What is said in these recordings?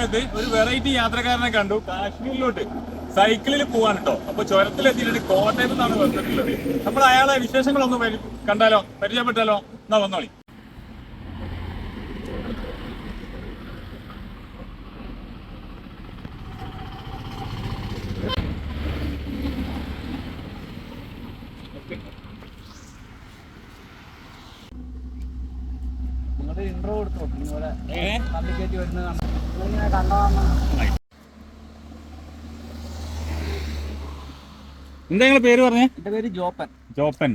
സമയത്ത് ഒരു വെറൈറ്റി യാത്രക്കാരനെ കണ്ടു. കാശ്മീരിലോട്ട് സൈക്കിളിൽ പോവാണ് കേട്ടോ. അപ്പൊ ചുരത്തിലെത്തിയിട്ട് കോട്ടയത്ത് നിന്നാണ് വന്നിട്ടുള്ളത്. നമ്മൾ അയാളെ വിശേഷങ്ങളൊന്ന് കണ്ടാലോ, പരിചയപ്പെട്ടാലോ? എന്നാ വന്നോളി. ഇൻട്രോ കൊടുത്തു കമ്പ്ലിക്കേറ്റ് വരുന്നത് കണ്ടതാണ്. എന്താ നിങ്ങളെ പേര് പറഞ്ഞേ? എന്റെ പേര് ജോപ്പൻ. ജോപ്പൻ,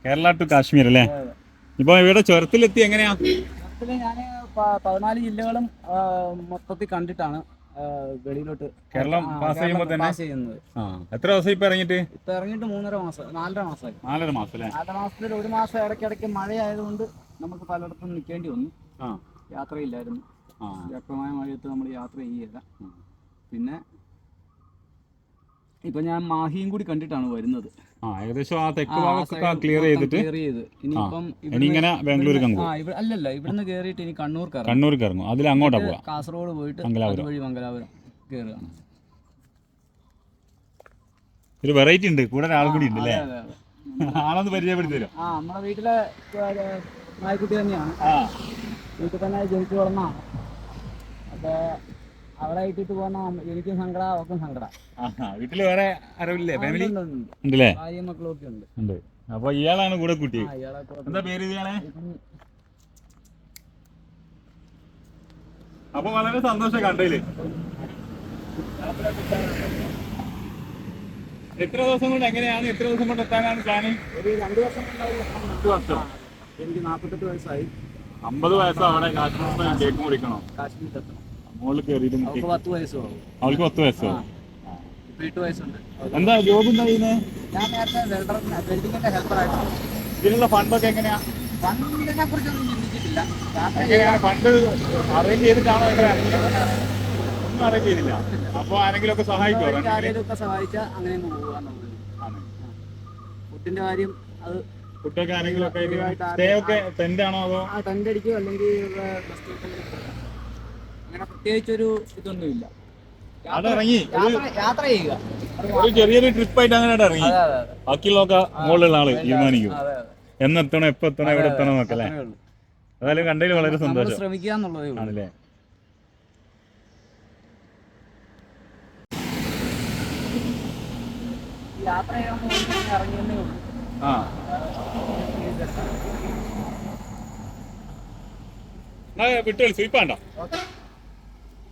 കേരള ടു കാശ്മീർ അല്ലേ? ഇപ്പൊ ഇവിടെ ചുരത്തിലെത്തി എങ്ങനെയാ? ചുരത്തില് ഞാന് 14 ജില്ലകളും മൊത്തത്തിൽ കണ്ടിട്ടാണ് വെളിയിലോട്ട് കേരളം പാസ് ചെയ്യുമ്പോ തന്നെ ചെയ്യുന്നത്. എത്ര ദിവസം ഇപ്പൊ ഇറങ്ങിയിട്ട്? ഇപ്പൊ ഇറങ്ങിയിട്ട് 4.5 മാസമായി. 4.5 മാസമായി. 4.5 മാസം അല്ലേ? 4.5 മാസത്തിൽ 1 മാസം ഇടയ്ക്കിടയ്ക്ക് മഴയായതുകൊണ്ട് നമുക്ക് പലയിടത്തും നിൽക്കേണ്ടി വന്നു. യാത്രയില്ലായിരുന്നു. ശക്തമായ മഴയത്ത് നമ്മൾ യാത്ര ചെയ്യില്ല. പിന്നെ ഇപ്പൊ ഞാൻ മാഹിയും കൂടി കണ്ടിട്ടാണ് വരുന്നത്. ഏകദേശം ആ തെക്ക് ഭാഗമൊക്കെ ക്ലിയർ ചെയ്തിട്ട് ഇനിയിപ്പം ഇങ്ങനെ ബാംഗ്ലൂർ അല്ലല്ല, ഇവിടുന്ന് കേറിയിട്ട് ഇനി കണ്ണൂർ ഇറങ്ങും. അതിൽ അങ്ങോട്ടാ പോവാ. കാസർഗോഡ് പോയിട്ട് അതുവഴി മംഗലാപുരം കയറുക. ഒരു വെറൈറ്റി ഉണ്ട്, കൂടെ ഒരാൾ കൂടി ഉണ്ട് അല്ലേ? ആളൊന്ന് പരിചയപ്പെടുത്തി തരും. നമ്മുടെ വീട്ടിലെ നായ്ക്കുട്ടി തന്നെയാണ്. വീട്ടിൽ തന്നെ ജനിച്ചു വളർന്നാണ്. അപ്പൊ അവിടെ ഇട്ടിട്ട് പോകുന്ന എനിക്കും സങ്കട, അവക്കും സങ്കട. വീട്ടില് വേറെ ആരുമില്ലേ? ഫാമിലി ഉണ്ടല്ലേ? ഭാര്യയും മക്കളും ഒക്കെ ഉണ്ട്. അപ്പൊ ഇയാളാണ് കൂടെ കുട്ടി. എന്താ പേര് ഇയാളെ? അപ്പൊ വളരെ സന്തോഷം കണ്ടതില്. എത്ര ദിവസം കൊണ്ട് എങ്ങനെയാണ്, എത്ര ദിവസം കൊണ്ട് എത്താനാണ് പ്ലാന്? ഒരു 2 വർഷം കൊണ്ടാവും. 2 വർഷം. എനിക്ക് 48 വയസ്സായി. 50 വയസ്സാ അവിടെ കാശ്മീർ കേക്ക് മുറിക്കണോ? കാശ്മീരിൽ എത്തണം. മുകളിൽ കയറിയിട്ട് 10 വയസ്സോ? അവൾക്ക് 10 വയസ്സോ? 8 വയസ്സുണ്ട്. എന്താ ജോബ് എന്താ ചെയ്യുന്നത്? ഞാൻ നേരത്തെ വെൽഡിങ്ങിന്റെ ഹെൽപ്പറായിട്ടാണ്. ഇതിനുള്ള ഫണ്ടൊക്കെ എങ്ങനെയാ? ഫണ്ടിനെ കുറിച്ചൊന്നും ചിന്തിച്ചിട്ടില്ല. Fund arrange ചെയ്തിട്ടാണോ? ഒന്നും അറേഞ്ച് ചെയ്തില്ല. അപ്പൊ ആരെങ്കിലും ഒക്കെ സഹായിക്കോ? ആരെങ്കിലും സഹായിച്ചാൽ അങ്ങനെ പോകാന്നുള്ളത്. ഫുഡിന്റെ കാര്യം, അത് ഫുഡൊക്കെ ആരെങ്കിലും ഒക്കെ സ്റ്റേ ഒക്കെ ടെന്റ് ആണോ അതോ? ടെന്റ് അടിക്കും, അല്ലെങ്കിൽ അങ്ങനെ പ്രത്യേകിച്ചൊരു ഇതൊന്നുമില്ല. യാത്ര ചെയ്യുക, ഒരു ചെറിയൊരു ട്രിപ്പ് ആയിട്ട് അങ്ങനെ ഇറങ്ങി. ബാക്കിയുള്ളതൊക്കെ മുകളിലുള്ള ആള് തീരുമാനിക്കും എന്നെത്തണം, എപ്പോ എത്തണം, എവിടെ എത്തണം എന്നൊക്കെ അല്ലേ? അതായാലും കണ്ടതിൽ വളരെ സന്തോഷം. ശ്രമിക്കുക എന്നുള്ളതേ ആണല്ലേ? യാത്ര ചെയ്യാൻ ഇറങ്ങിയെന്നേ ഉള്ളൂ. വിട്ടു സ്വീപ്പാണ്ടോ?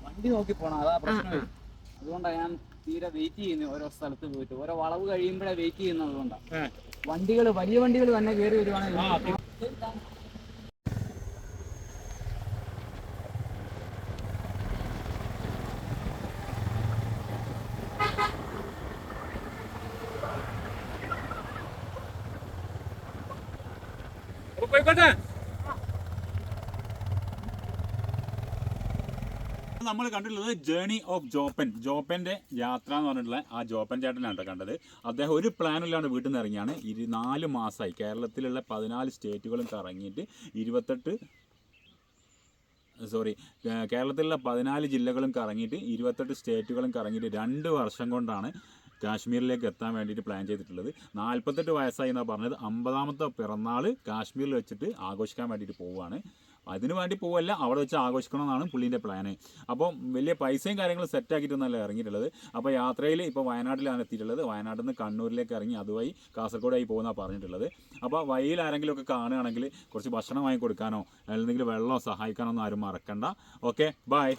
വണ്ടി നോക്കി പോണം, അതാ പ്രശ്നം. അതുകൊണ്ടാണ് ഞാൻ തീരെ വെയിറ്റ് ചെയ്യുന്നത്. ഓരോ സ്ഥലത്ത് പോയിട്ട് ഓരോ വളവ് കഴിയുമ്പോഴേ വെയിറ്റ് ചെയ്യുന്നത്. അതുകൊണ്ടാണ് വണ്ടികൾ, വലിയ വണ്ടികൾ തന്നെ കയറി വരുവാണെങ്കിൽ. നമ്മൾ കണ്ടിട്ടുള്ളത് ജേണി ഓഫ് ജോപ്പൻ, ജോപ്പന്റെ യാത്ര എന്ന് പറഞ്ഞിട്ടുള്ള ആ ജോപ്പൻ ചേട്ടനാണ് കണ്ടത്. അദ്ദേഹം ഒരു പ്ലാനില്ലാണ്ട് വീട്ടിൽ നിന്ന് ഇറങ്ങിയാണ്. 4 മാസമായി കേരളത്തിലുള്ള 14 സ്റ്റേറ്റുകളും കറങ്ങിയിട്ട് കേരളത്തിലുള്ള 14 ജില്ലകളും കറങ്ങിയിട്ട് 28 സ്റ്റേറ്റുകളും കറങ്ങിയിട്ട് 2 വർഷം കൊണ്ടാണ് കാശ്മീരിലേക്ക് എത്താൻ വേണ്ടിയിട്ട് പ്ലാൻ ചെയ്തിട്ടുള്ളത്. 48 വയസ്സായി എന്നാണ് പറഞ്ഞത്. 50ാമത്തെ പിറന്നാൾ കാശ്മീരിൽ വെച്ചിട്ട് ആഘോഷിക്കാൻ വേണ്ടിയിട്ട് പോവുകയാണ്. അതിനു വേണ്ടി പോവല്ല, അവിടെ വെച്ച് ആഘോഷിക്കണമെന്നാണ് പുള്ളീൻ്റെ പ്ലാന്. അപ്പം വലിയ പൈസയും കാര്യങ്ങളും സെറ്റാക്കിയിട്ടൊന്നല്ല ഇറങ്ങിയിട്ടുള്ളത്. അപ്പോൾ യാത്രയിൽ ഇപ്പോൾ വയനാട്ടിലാണ് എത്തിയിട്ടുള്ളത്. വയനാട്ടിൽ നിന്ന് കണ്ണൂരിലേക്ക് ഇറങ്ങി അതുവഴി കാസർഗോഡായി പോകുന്നതാണ് പറഞ്ഞിട്ടുള്ളത്. അപ്പോൾ വഴിയിൽ ആരെങ്കിലുമൊക്കെ കാണുകയാണെങ്കിൽ കുറച്ച് ഭക്ഷണം വാങ്ങി കൊടുക്കാനോ അല്ലെങ്കിൽ വെള്ളമോ സഹായിക്കാനോ ഒന്നും ആരും മറക്കണ്ട. Okay, by.